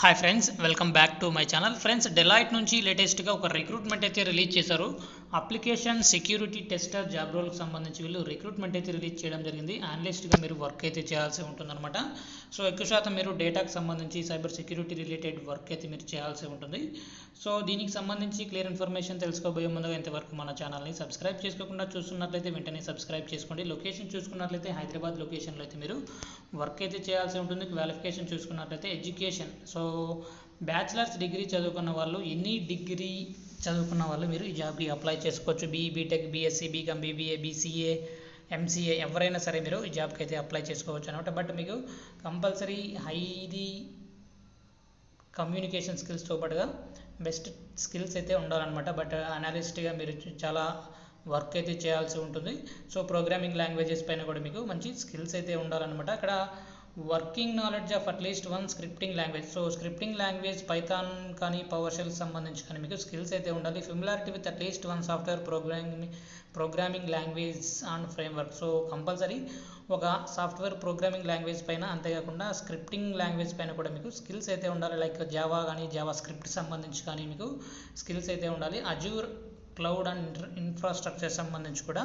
Hi friends, welcome back to my channel. Friends, Deloitte నుంచి లేటెస్ట్గా ఒక రిక్రూట్మెంట్ అయితే రిలీజ్ చేశారు. అప్లికేషన్ సెక్యూరిటీ టెస్టర్ జాబ్ రోల్కి సంబంధించి వీళ్ళు రిక్రూట్మెంట్ అయితే రిలీజ్ చేయడం జరిగింది. అనలిస్ట్గా మీరు వర్క్ అయితే చేయాల్సి ఉంటుందన్నమాట. సో ఎక్కువ శాతం మీరు డేటాకు సంబంధించి సైబర్ సెక్యూరిటీ రిలేటెడ్ వర్క్ అయితే మీరు చేయాల్సి ఉంటుంది. సో దీనికి సంబంధించి క్లియర్ ఇన్ఫర్మేషన్ తెలుసుకోబోయే ముందుగా ఇంతవరకు మన ఛానల్ని సబ్స్క్రైబ్ చేసుకోకుండా చూస్తున్నట్లయితే వెంటనే సబ్స్క్రైబ్ చేసుకోండి. లొకేషన్ చూసుకున్నట్లయితే హైదరాబాద్ లొకేషన్లో అయితే మీరు వర్క్ అయితే చేయాల్సి ఉంటుంది. క్వాలిఫికేషన్ చూసుకున్నట్లయితే ఎడ్యుకేషన్, సో బ్యాచిలర్స్ డిగ్రీ చదువుకున్న వాళ్ళు, ఎనీ డిగ్రీ చదువుకున్న వాళ్ళు మీరు ఈ జాబ్కి అప్లై చేసుకోవచ్చు. BTech, BSc, BCom, BBA, BCA, MCA ఎవరైనా సరే మీరు ఈ జాబ్కి అయితే అప్లై చేసుకోవచ్చు అనమాట. బట్ మీకు కంపల్సరీ హైది కమ్యూనికేషన్ స్కిల్స్తో పాటుగా బెస్ట్ స్కిల్స్ అయితే ఉండాలన్నమాట. బట్ అనలిస్ట్గా మీరు చాలా వర్క్ అయితే చేయాల్సి ఉంటుంది. సో ప్రోగ్రామింగ్ లాంగ్వేజెస్ పైన కూడా మీకు మంచి స్కిల్స్ అయితే ఉండాలన్నమాట. అక్కడ working knowledge of at least one scripting language, so scripting language Python కానీ పవర్ షెల్ సంబంధించి కానీ మీకు స్కిల్స్ అయితే ఉండాలి. Familiarity with at least one software programming language and framework, so compulsory ఒక సాఫ్ట్వేర్ ప్రోగ్రామింగ్ లాంగ్వేజ్ పైన, అంతేకాకుండా స్క్రిప్టింగ్ లాంగ్వేజ్ పైన కూడా మీకు స్కిల్స్ అయితే ఉండాలి. లైక్ జావా కానీ జావా స్క్రిప్ట్ సంబంధించి కానీ మీకు స్కిల్స్ అయితే ఉండాలి. అజూర్ క్లౌడ్ అండ్ ఇన్ఫ్రాస్ట్రక్చర్ సంబంధించి కూడా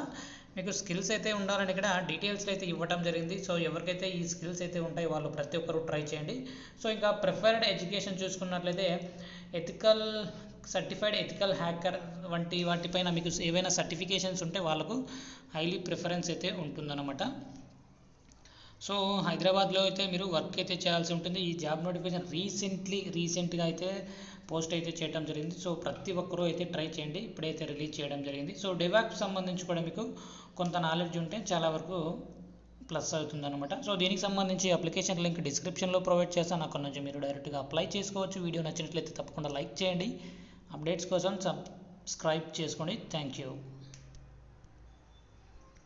మీకు స్కిల్స్ అయితే ఉండాలని ఇక్కడ డీటెయిల్స్లో అయితే ఇవ్వడం జరిగింది. సో ఎవరికైతే ఈ స్కిల్స్ అయితే ఉంటాయో వాళ్ళు ప్రతి ఒక్కరు ట్రై చేయండి. సో ఇంకా ప్రిఫర్డ్ ఎడ్యుకేషన్ చూసుకున్నట్లయితే ఎథికల్ సర్టిఫైడ్ ఎథికల్ హ్యాకర్ వంటి వాటిపైన మీకు ఏవైనా సర్టిఫికేషన్స్ ఉంటే వాళ్ళకు హైలీ ప్రిఫరెన్స్ అయితే ఉంటుందన్నమాట. సో హైదరాబాద్లో అయితే మీరు వర్క్ అయితే చేయాల్సి ఉంటుంది. ఈ జాబ్ నోటిఫికేషన్ రీసెంట్గా అయితే పోస్ట్ అయితే చేయడం జరిగింది. సో ప్రతి ఒక్కరూ అయితే ట్రై చేయండి. ఇప్పుడైతే రిలీజ్ చేయడం జరిగింది. సో డెవాప్స్ సంబంధించి కూడా మీకు కొంత నాలెడ్జ్ ఉంటే చాలా వరకు ప్లస్ అవుతుంది అనమాట. సో దీనికి సంబంధించి అప్లికేషన్ లింక్ డిస్క్రిప్షన్లో ప్రొవైడ్ చేస్తాను. అక్కడ నుంచి మీరు డైరెక్ట్గా అప్లై చేసుకోవచ్చు. వీడియో నచ్చినట్లయితే తప్పకుండా లైక్ చేయండి. అప్డేట్స్ కోసం సబ్స్క్రైబ్ చేసుకోండి. Thank you.